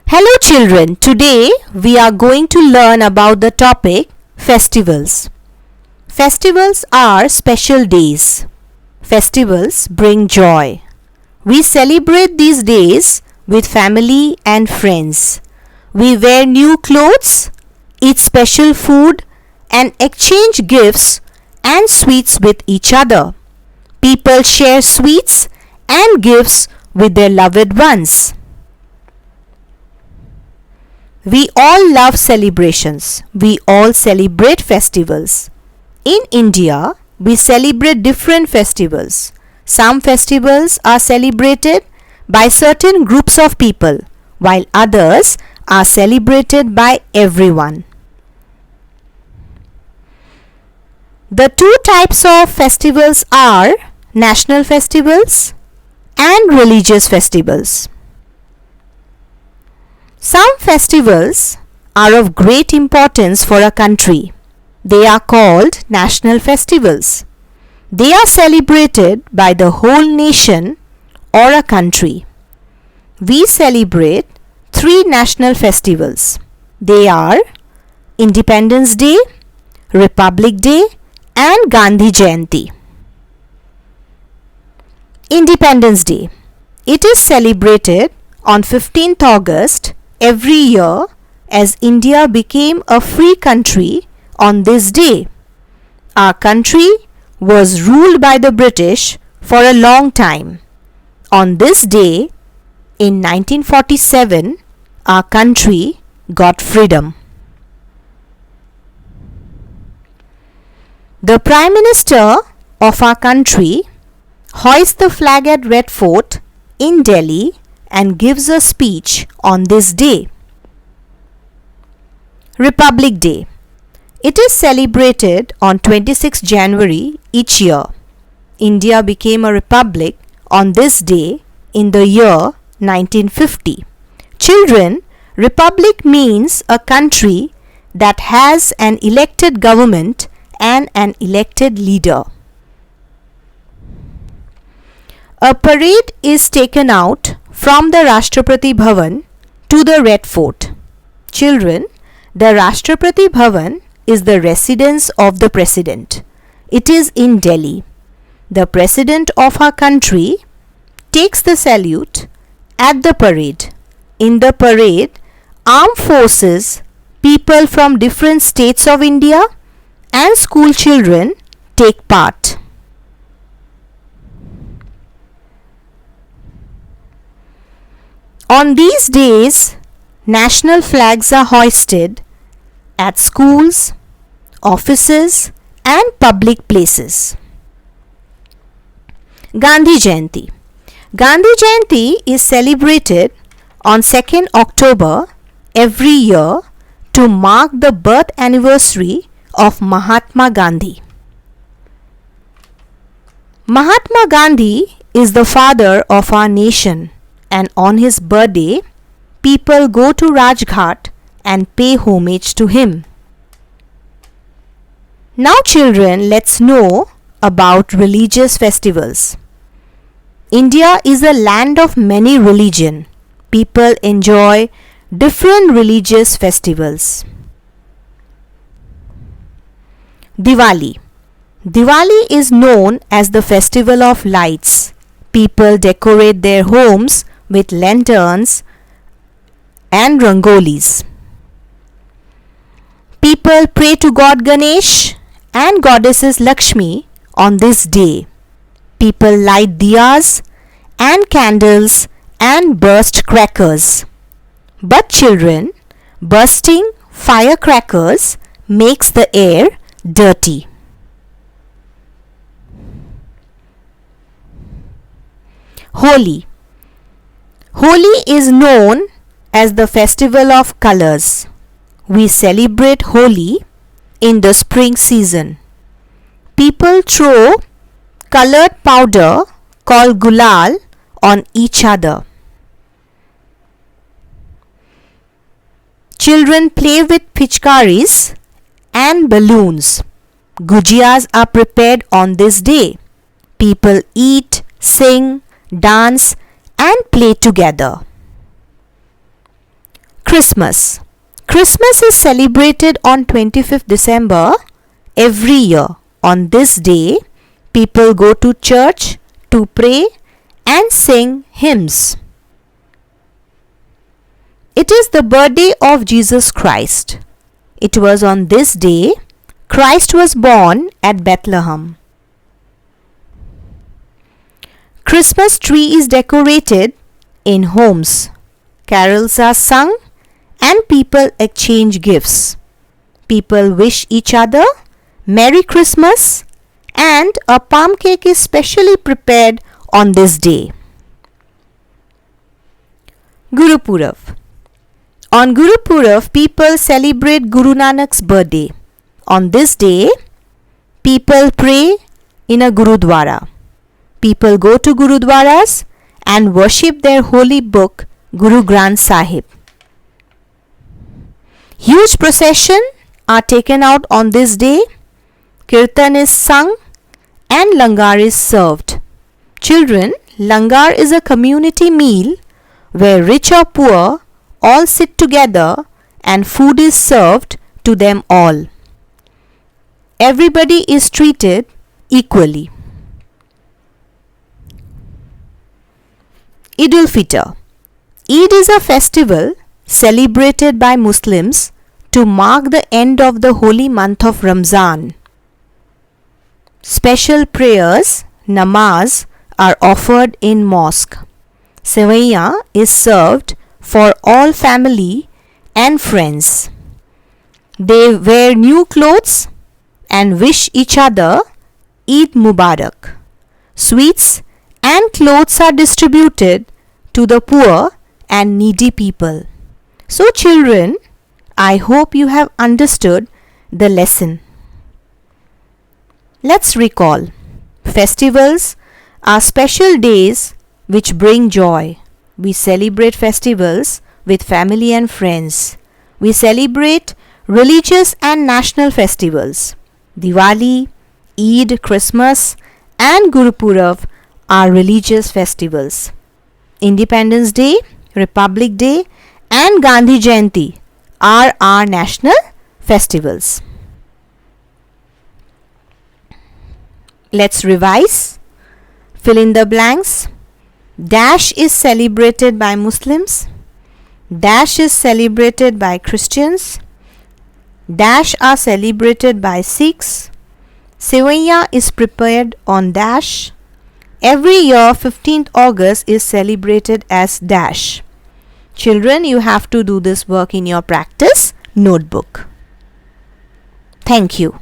Hello children, today we are going to learn about the topic festivals. Festivals are special days. Festivals bring joy. We celebrate these days with family and friends. We wear new clothes, eat special food and exchange gifts and sweets with each other. People share sweets and gifts with their loved ones. We all love celebrations. We all celebrate festivals. In India, we celebrate different festivals. Some festivals are celebrated by certain groups of people, while others are celebrated by everyone. The two types of festivals are national festivals and religious festivals. Some festivals are of great importance for a country. They are called national festivals. They are celebrated by the whole nation or a country. We celebrate three national festivals. They are Independence Day, Republic Day and Gandhi Jayanti. Independence Day. It is celebrated on 15th August every year as India became a free country on this day. Our country was ruled by the British for a long time. On this day, in 1947, our country got freedom. The Prime Minister of our country hoists the flag at Red Fort in Delhi and gives a speech on this day. Republic Day. It is celebrated on 26 January each year. India became a republic on this day in the year 1950. Children, republic means a country that has an elected government and an elected leader. A parade is taken out from the Rashtrapati Bhavan to the Red Fort. Children, the Rashtrapati Bhavan is the residence of the President. It is in Delhi. The President of our country takes the salute at the parade. In the parade, armed forces, people from different states of India and school children take part. On these days, national flags are hoisted at schools, offices and public places. Gandhi Jayanti. Gandhi Jayanti is celebrated on 2nd October every year to mark the birth anniversary of Mahatma Gandhi. Mahatma Gandhi is the father of our nation, and on his birthday, people go to Rajghat and pay homage to him. Now children, let's know about religious festivals. India is a land of many religions. People enjoy different religious festivals. Diwali. Diwali is known as the festival of lights. People decorate their homes with lanterns and rangolis. People pray to God Ganesh and goddesses Lakshmi on this day. People light diyas and candles and burst crackers. But children, bursting firecrackers makes the air dirty. Holi. Holi is known as the festival of colors. We celebrate Holi in the spring season. People throw colored powder called gulal on each other. Children play with pichkaris and balloons. Gujiyas are prepared on this day. People eat, sing, dance and play together. Christmas. Christmas is celebrated on 25th December every year. On this day, people go to church to pray and sing hymns. It is the birthday of Jesus Christ. It was on this day Christ was born at Bethlehem. Christmas tree is decorated in homes. Carols are sung and people exchange gifts. People wish each other Merry Christmas, and a palm cake is specially prepared on this day. Guru Purab. On Guru Purab, people celebrate Guru Nanak's birthday. On this day, people pray in a Gurudwara. People go to Gurudwaras and worship their holy book, Guru Granth Sahib. Huge procession are taken out on this day. Kirtan is sung and langar is served. Children, langar is a community meal where rich or poor all sit together and food is served to them all. Everybody is treated equally. Eid ul-Fitr. Eid is a festival celebrated by Muslims to mark the end of the holy month of Ramzan. Special prayers, namaz, are offered in mosque. Sevaiya is served for all family and friends. They wear new clothes and wish each other Eid Mubarak. Sweets and clothes are distributed to the poor and needy people. So children, I hope you have understood the lesson. Let's recall. Festivals are special days which bring joy. We celebrate festivals with family and friends. We celebrate religious and national festivals. Diwali, Eid, Christmas and Guru Purab are religious festivals. Independence Day, Republic Day and Gandhi Jayanti are our national festivals. Let's revise. Fill in the blanks. Dash is celebrated by Muslims. Dash is celebrated by Christians. Dash are celebrated by Sikhs. Sevaiya is prepared on Dash. Every year 15th August is celebrated as Dash. Children, you have to do this work in your practice notebook. Thank you.